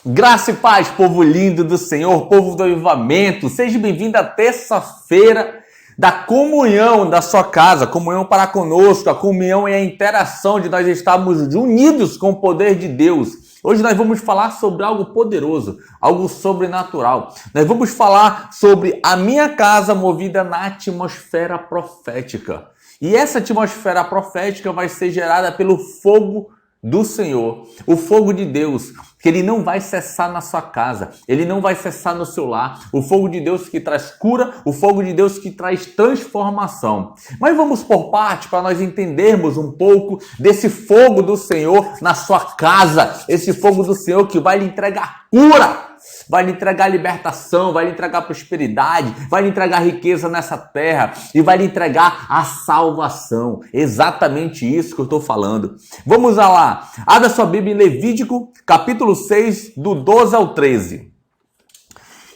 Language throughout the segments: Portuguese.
Graça e paz, povo lindo do Senhor, povo do avivamento. Seja bem-vindo à terça-feira da comunhão da sua casa, comunhão para conosco. A comunhão é a interação de nós estarmos unidos com o poder de Deus. Hoje nós vamos falar sobre algo poderoso, algo sobrenatural. Nós vamos falar sobre a minha casa movida na atmosfera profética. E essa atmosfera profética vai ser gerada pelo fogo do Senhor, o fogo de Deus, que ele não vai cessar na sua casa, ele não vai cessar no seu lar, o fogo de Deus que traz cura, o fogo de Deus que traz transformação. Mas vamos por parte para nós entendermos um pouco desse fogo do Senhor na sua casa, esse fogo do Senhor que vai lhe entregar cura, vai lhe entregar libertação, vai lhe entregar prosperidade, vai lhe entregar riqueza nessa terra e vai lhe entregar a salvação. Exatamente isso que eu estou falando. Vamos lá. Abra sua Bíblia em Levítico, capítulo 6, do 12 ao 13.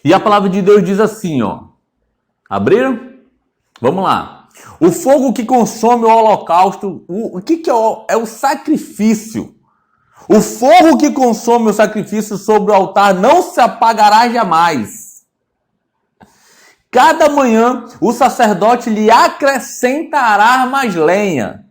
E a palavra de Deus diz assim, ó. Abriram? Vamos lá. O fogo que consome o holocausto, o que é o sacrifício. O fogo que consome o sacrifício sobre o altar não se apagará jamais. Cada manhã o sacerdote lhe acrescentará mais lenha.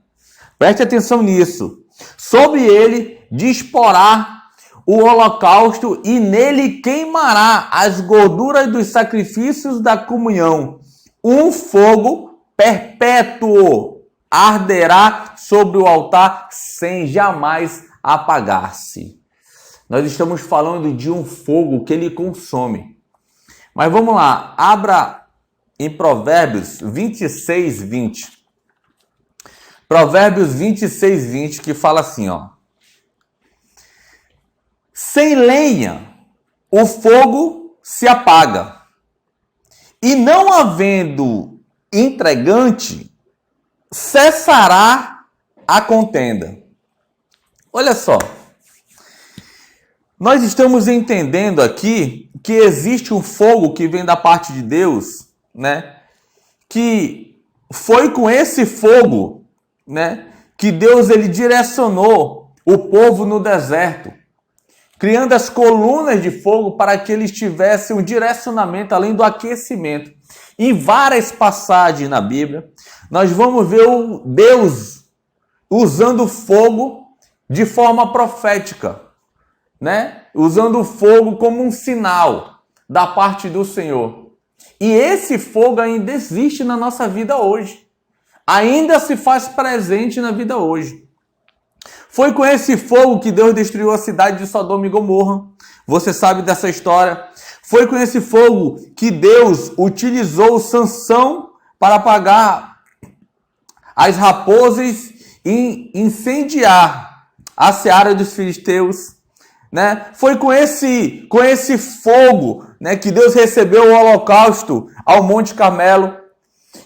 Preste atenção nisso. Sobre ele disporá o holocausto e nele queimará as gorduras dos sacrifícios da comunhão. Um fogo perpétuo arderá sobre o altar sem jamais apagar-se. Nós estamos falando de um fogo que ele consome. Mas vamos lá, abra em Provérbios 26, 20. Provérbios 26, 20, que fala assim, ó. Sem lenha, o fogo se apaga. E não havendo entregante, cessará a contenda. Olha só, nós estamos entendendo aqui que existe um fogo que vem da parte de Deus, né? Que foi com esse fogo, né? Que Deus ele direcionou o povo no deserto, criando as colunas de fogo para que eles tivessem um direcionamento além do aquecimento. Em várias passagens na Bíblia, nós vamos ver o Deus usando fogo de forma profética, né? Usando o fogo como um sinal da parte do Senhor. E esse fogo ainda existe na nossa vida hoje. Ainda se faz presente na vida hoje. Foi com esse fogo que Deus destruiu a cidade de Sodoma e Gomorra. Você sabe dessa história. Foi com esse fogo que Deus utilizou Sansão para apagar as raposas e incendiar a seara dos filisteus, né? Foi com esse fogo, né, que Deus recebeu o holocausto ao Monte Carmelo.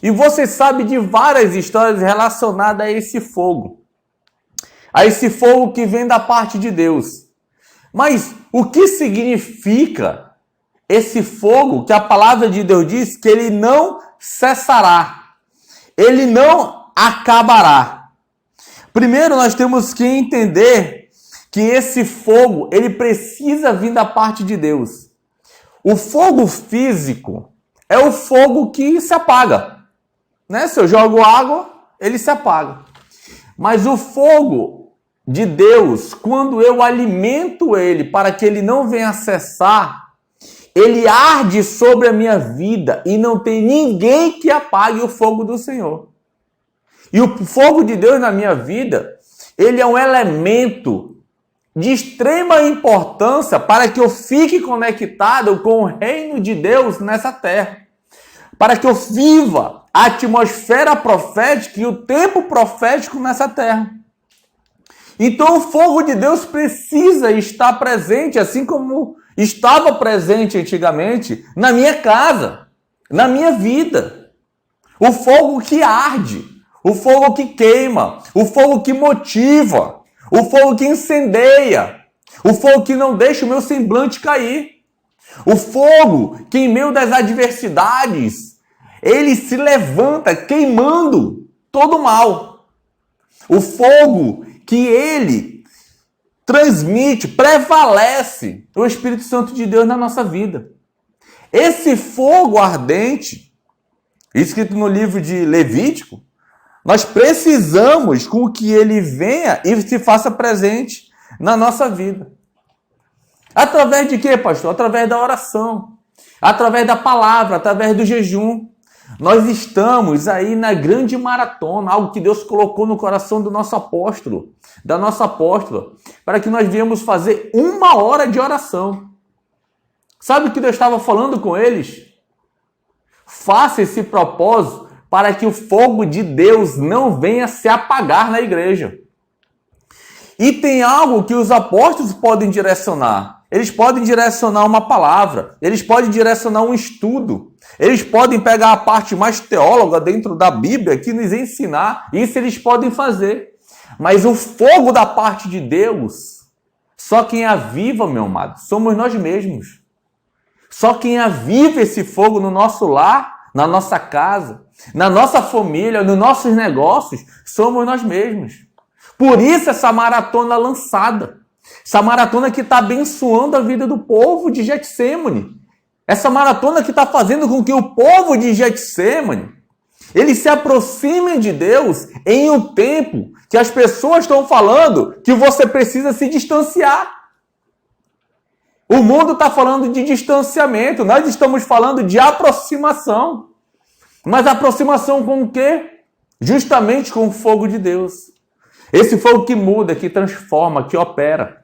E você sabe de várias histórias relacionadas a esse fogo que vem da parte de Deus. Mas o que significa esse fogo que a palavra de Deus diz que ele não cessará, ele não acabará? Primeiro, nós temos que entender que esse fogo, ele precisa vir da parte de Deus. O fogo físico é o fogo que se apaga, né? Se eu jogo água, ele se apaga. Mas o fogo de Deus, quando eu alimento ele para que ele não venha cessar, ele arde sobre a minha vida e não tem ninguém que apague o fogo do Senhor. E o fogo de Deus na minha vida, ele é um elemento de extrema importância para que eu fique conectado com o reino de Deus nessa terra. Para que eu viva a atmosfera profética e o tempo profético nessa terra. Então o fogo de Deus precisa estar presente, assim como estava presente antigamente, na minha casa, na minha vida. O fogo que arde. O fogo que queima, o fogo que motiva, o fogo que incendeia, o fogo que não deixa o meu semblante cair, o fogo que em meio das adversidades, ele se levanta queimando todo o mal, o fogo que ele transmite, prevalece o Espírito Santo de Deus na nossa vida. Esse fogo ardente, escrito no livro de Levítico, nós precisamos com que ele venha e se faça presente na nossa vida. Através de quê, pastor? Através da oração, através da palavra, através do jejum. Nós estamos aí na grande maratona, algo que Deus colocou no coração do nosso apóstolo, da nossa apóstola, para que nós viemos fazer 1 hora de oração. Sabe o que Deus estava falando com eles? Faça esse propósito para que o fogo de Deus não venha se apagar na igreja. E tem algo que os apóstolos podem direcionar. Eles podem direcionar uma palavra, eles podem direcionar um estudo, eles podem pegar a parte mais teóloga dentro da Bíblia que nos ensinar, isso eles podem fazer. Mas o fogo da parte de Deus, só quem aviva, meu amado, somos nós mesmos. Só quem aviva esse fogo no nosso lar, na nossa casa, na nossa família, nos nossos negócios, somos nós mesmos. Por isso essa maratona lançada. Essa maratona que está abençoando a vida do povo de Getsêmani. Essa maratona que está fazendo com que o povo de Getsêmani, eles se aproximem de Deus em um tempo que as pessoas estão falando que você precisa se distanciar. O mundo está falando de distanciamento, nós estamos falando de aproximação. Mas aproximação com o quê? Justamente com o fogo de Deus. Esse fogo que muda, que transforma, que opera.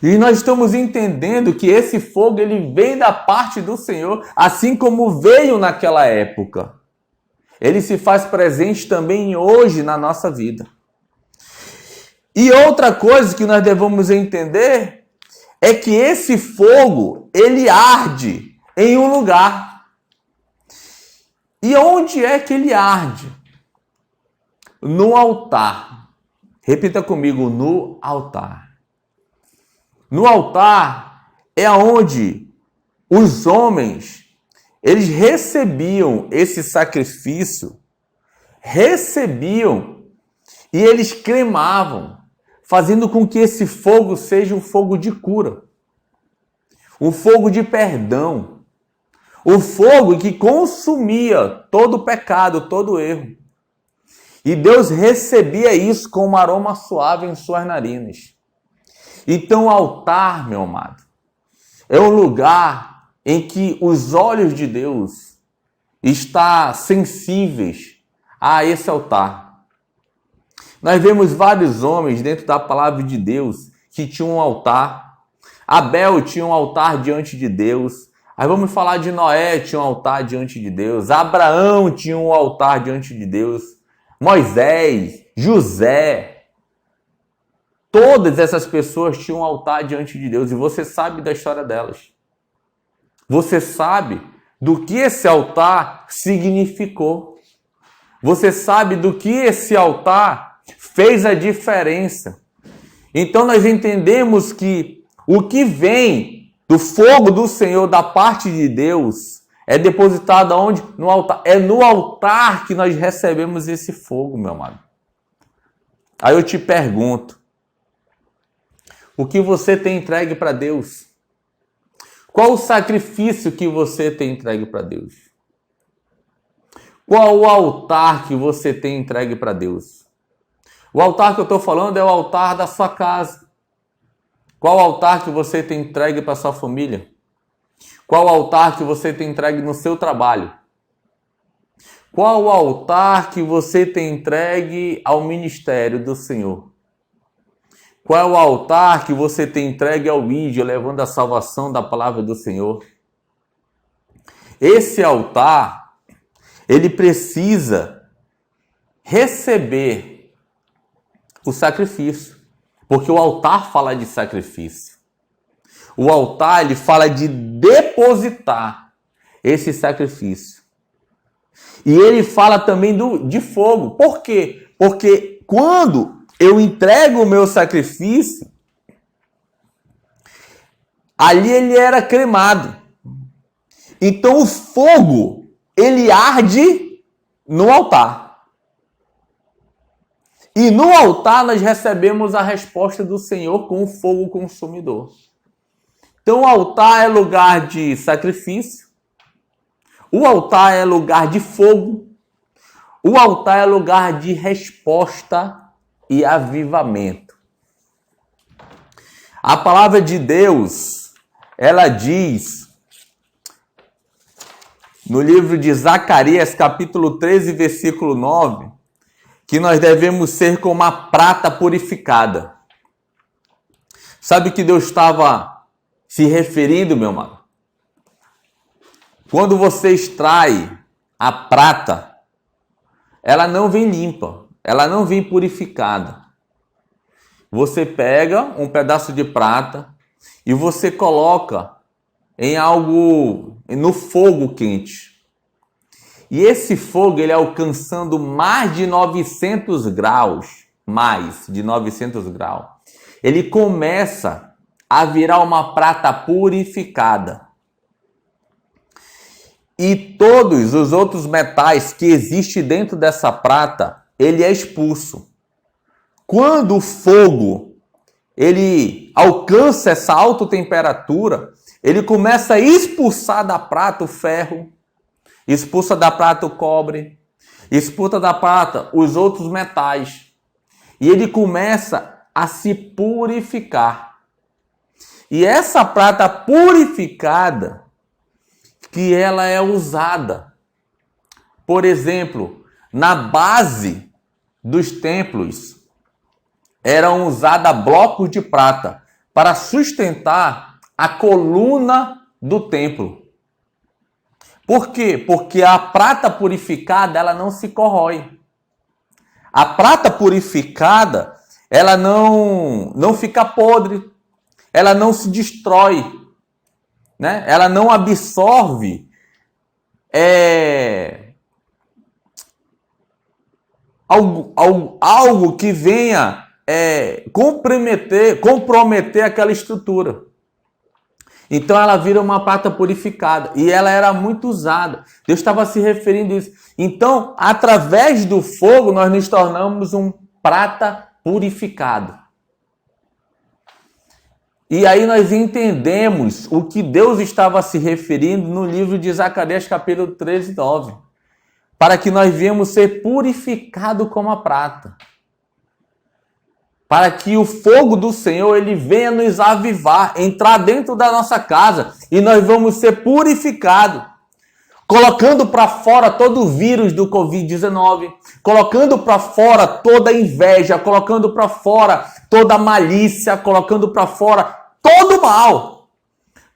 E nós estamos entendendo que esse fogo ele vem da parte do Senhor, assim como veio naquela época. Ele se faz presente também hoje na nossa vida. E outra coisa que nós devemos entender é que esse fogo, ele arde em um lugar. E onde é que ele arde? No altar. Repita comigo, no altar. No altar é onde os homens, eles recebiam esse sacrifício, e eles cremavam, fazendo com que esse fogo seja um fogo de cura, um fogo de perdão, o fogo que consumia todo o pecado, todo o erro. E Deus recebia isso com um aroma suave em suas narinas. Então o altar, meu amado, é um lugar em que os olhos de Deus estão sensíveis a esse altar. Nós vemos vários homens dentro da palavra de Deus que tinham um altar. Abel tinha um altar diante de Deus. Aí vamos falar de Noé, tinha um altar diante de Deus. Abraão tinha um altar diante de Deus. Moisés, José, todas essas pessoas tinham um altar diante de Deus e você sabe da história delas. Você sabe do que esse altar significou. Você sabe do que esse altar fez a diferença. Então nós entendemos que o que vem do fogo do Senhor, da parte de Deus, é depositado aonde? No altar. É no altar que nós recebemos esse fogo, meu amado. Aí eu te pergunto, o que você tem entregue para Deus? Qual o sacrifício que você tem entregue para Deus? Qual o altar que você tem entregue para Deus? O altar que eu estou falando é o altar da sua casa. Qual o altar que você tem entregue para sua família? Qual o altar que você tem entregue no seu trabalho? Qual o altar que você tem entregue ao ministério do Senhor? Qual é o altar que você tem entregue ao ídolo, levando a salvação da palavra do Senhor? Esse altar, ele precisa receber o sacrifício, porque o altar fala de sacrifício. O altar, ele fala de depositar esse sacrifício. E ele fala também de fogo. Por quê? Porque quando eu entrego o meu sacrifício, ali ele era cremado. Então o fogo, ele arde no altar. E no altar nós recebemos a resposta do Senhor com o fogo consumidor. Então o altar é lugar de sacrifício, o altar é lugar de fogo, o altar é lugar de resposta e avivamento. A palavra de Deus, ela diz no livro de Zacarias, capítulo 13, versículo 9, que nós devemos ser como a prata purificada. Sabe o que Deus estava se referindo, meu amado? Quando você extrai a prata, ela não vem limpa, ela não vem purificada. Você pega um pedaço de prata e você coloca em algo, no fogo quente. E esse fogo, ele alcançando mais de 900 graus, ele começa a virar uma prata purificada. E todos os outros metais que existem dentro dessa prata, ele é expulso. Quando o fogo, ele alcança essa alta temperatura, ele começa a expulsar da prata o ferro, expulsa da prata o cobre, expulsa da prata os outros metais. E ele começa a se purificar. E essa prata purificada, que ela é usada, por exemplo, na base dos templos, eram usados blocos de prata para sustentar a coluna do templo. Por quê? Porque a prata purificada, ela não se corrói. A prata purificada, ela não fica podre, ela não se destrói, né? Ela não absorve algo que venha comprometer aquela estrutura. Então ela vira uma prata purificada. E ela era muito usada. Deus estava se referindo a isso. Então, através do fogo, nós nos tornamos um prata purificado. E aí nós entendemos o que Deus estava se referindo no livro de Zacarias, capítulo 13, 9. Para que nós viemos ser purificados como a prata. Para que o fogo do Senhor, ele venha nos avivar, entrar dentro da nossa casa e nós vamos ser purificados. Colocando para fora todo o vírus do Covid-19, colocando para fora toda a inveja, colocando para fora toda a malícia, colocando para fora todo o mal.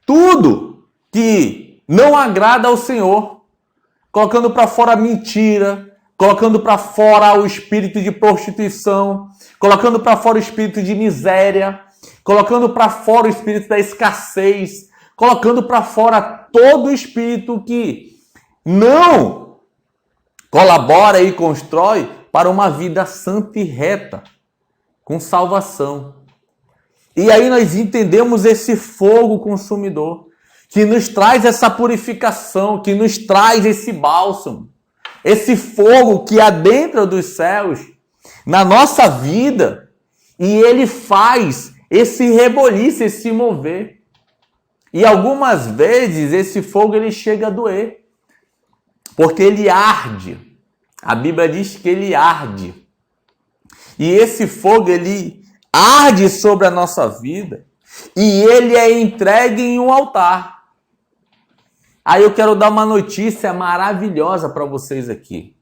Tudo que não agrada ao Senhor. Colocando para fora a mentira, colocando para fora o espírito de prostituição, colocando para fora o espírito de miséria, colocando para fora o espírito da escassez, colocando para fora todo o espírito que não colabora e constrói para uma vida santa e reta, com salvação. E aí nós entendemos esse fogo consumidor, que nos traz essa purificação, que nos traz esse bálsamo, esse fogo que adentra dos céus na nossa vida, e ele faz esse reboliço, esse mover. E algumas vezes esse fogo ele chega a doer, porque ele arde. A Bíblia diz que ele arde. E esse fogo ele arde sobre a nossa vida e ele é entregue em um altar. Aí eu quero dar uma notícia maravilhosa para vocês aqui.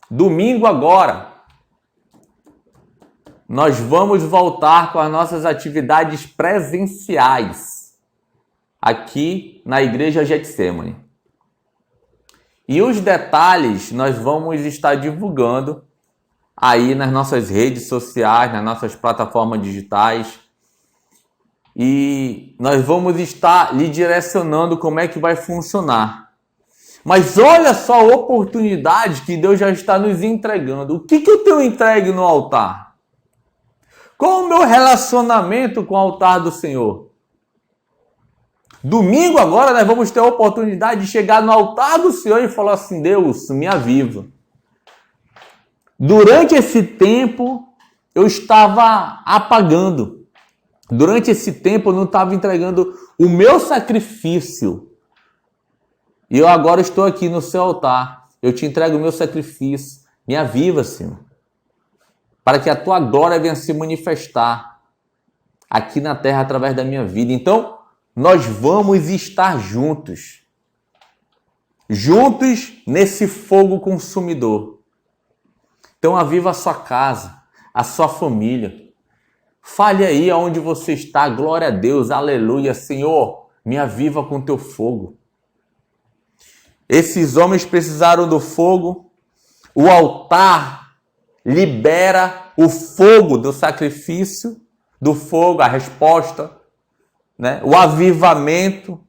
Domingo agora, nós vamos voltar com as nossas atividades presenciais aqui na Igreja Getsemane. E os detalhes nós vamos estar divulgando aí nas nossas redes sociais, nas nossas plataformas digitais. E nós vamos estar lhe direcionando como é que vai funcionar. Mas olha só a oportunidade que Deus já está nos entregando. O que eu tenho entregue no altar? Qual o meu relacionamento com o altar do Senhor? Domingo agora nós vamos ter a oportunidade de chegar no altar do Senhor e falar assim: Deus, me aviva. durante esse tempo, eu estava apagando. Durante esse tempo, eu não estava entregando o meu sacrifício. E eu agora estou aqui no seu altar. Eu te entrego o meu sacrifício. Me aviva, Senhor, para que a tua glória venha se manifestar aqui na terra através da minha vida. Então, nós vamos estar juntos nesse fogo consumidor. Então, aviva a sua casa, a sua família. Fale aí aonde você está, glória a Deus, aleluia, Senhor, me aviva com teu fogo. Esses homens precisaram do fogo, o altar libera o fogo do sacrifício, do fogo, a resposta, né? O avivamento.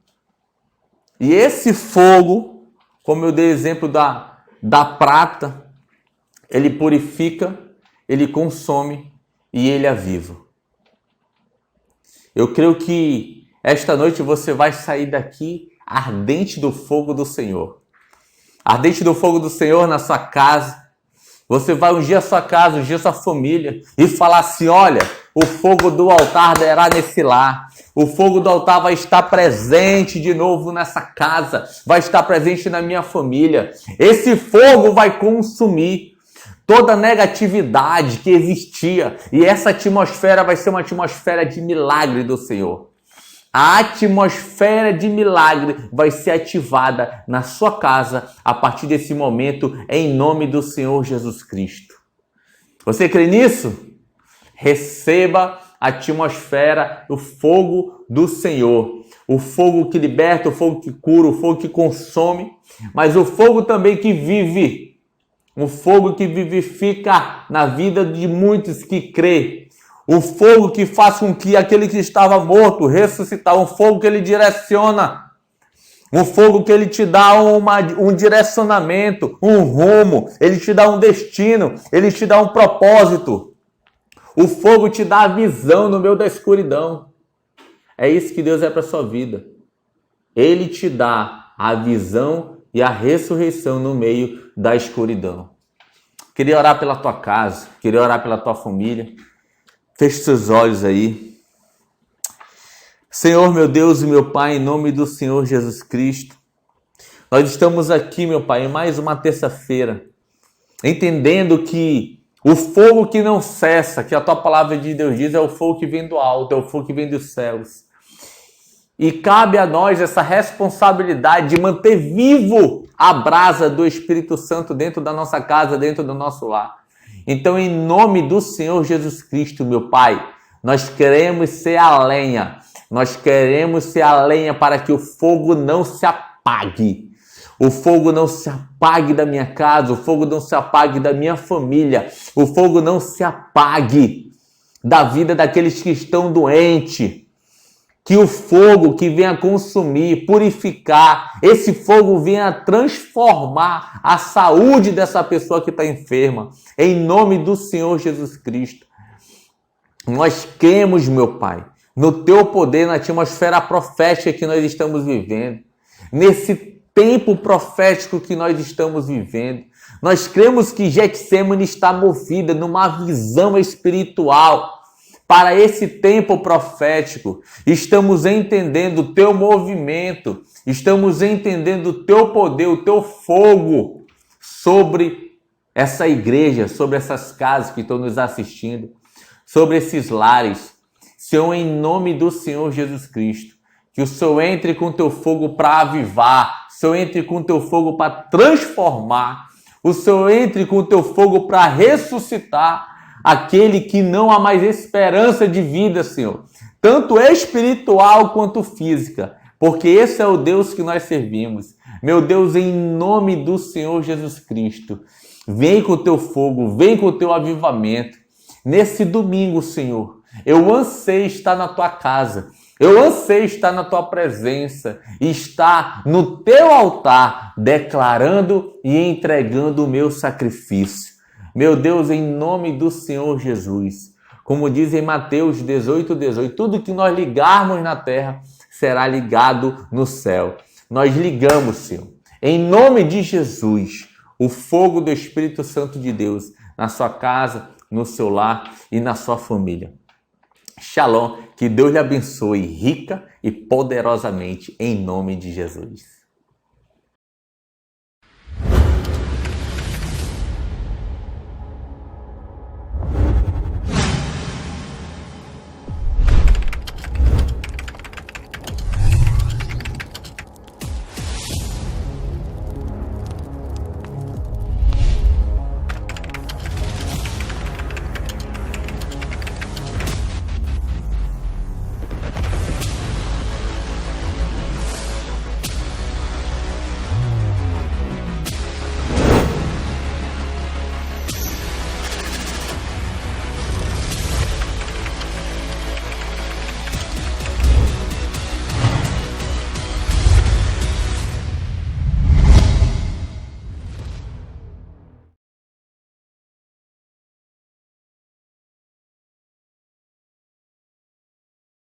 E esse fogo, como eu dei exemplo da prata, ele purifica, ele consome e ele aviva. Eu creio que esta noite você vai sair daqui ardente do fogo do Senhor. Ardente do fogo do Senhor na sua casa. Você vai ungir a sua casa, ungir a sua família e falar assim, olha, o fogo do altar arderá nesse lar. O fogo do altar vai estar presente de novo nessa casa. Vai estar presente na minha família. Esse fogo vai consumir toda a negatividade que existia. E essa atmosfera vai ser uma atmosfera de milagre do Senhor. A atmosfera de milagre vai ser ativada na sua casa a partir desse momento, em nome do Senhor Jesus Cristo. Você crê nisso? Receba a atmosfera do fogo do Senhor. O fogo que liberta, o fogo que cura, o fogo que consome, mas o fogo também que vive. Um fogo que vivifica na vida de muitos que crê. O fogo que faz com que aquele que estava morto ressuscitar. Um fogo que ele direciona. Um fogo que ele te dá um direcionamento, um rumo. Ele te dá um destino. Ele te dá um propósito. O fogo te dá a visão no meio da escuridão. É isso que Deus é para a sua vida. Ele te dá a visão e a ressurreição no meio da escuridão. Queria orar pela tua casa, queria orar pela tua família. Feche seus olhos aí. Senhor, meu Deus e meu Pai, em nome do Senhor Jesus Cristo, nós estamos aqui, meu Pai, em mais uma terça-feira, entendendo que o fogo que não cessa, que a tua palavra de Deus diz, é o fogo que vem do alto, é o fogo que vem dos céus. E cabe a nós essa responsabilidade de manter vivo a brasa do Espírito Santo dentro da nossa casa, dentro do nosso lar. Então, em nome do Senhor Jesus Cristo, meu Pai, nós queremos ser a lenha. Nós queremos ser a lenha para que o fogo não se apague. O fogo não se apague da minha casa, o fogo não se apague da minha família, o fogo não se apague da vida daqueles que estão doentes. Que o fogo que venha consumir, purificar, esse fogo venha transformar a saúde dessa pessoa que está enferma. Em nome do Senhor Jesus Cristo. Nós cremos, meu Pai, no teu poder, na atmosfera profética que nós estamos vivendo. Nesse tempo profético que nós estamos vivendo. Nós cremos que Getsemane está movida numa visão espiritual. Para esse tempo profético, estamos entendendo o teu movimento, estamos entendendo o teu poder, o teu fogo sobre essa igreja, sobre essas casas que estão nos assistindo, sobre esses lares. Senhor, em nome do Senhor Jesus Cristo, que o Senhor entre com o teu fogo para avivar, o Senhor entre com o teu fogo para transformar, o Senhor entre com o teu fogo para ressuscitar aquele que não há mais esperança de vida, Senhor, tanto espiritual quanto física, porque esse é o Deus que nós servimos. Meu Deus, em nome do Senhor Jesus Cristo, vem com o teu fogo, vem com o teu avivamento. Nesse domingo, Senhor, eu anseio estar na tua casa, eu anseio estar na tua presença, estar no teu altar, declarando e entregando o meu sacrifício. Meu Deus, em nome do Senhor Jesus, como diz em Mateus 18:18, tudo que nós ligarmos na terra será ligado no céu. Nós ligamos, Senhor, em nome de Jesus, o fogo do Espírito Santo de Deus na sua casa, no seu lar e na sua família. Shalom, que Deus lhe abençoe rica e poderosamente em nome de Jesus.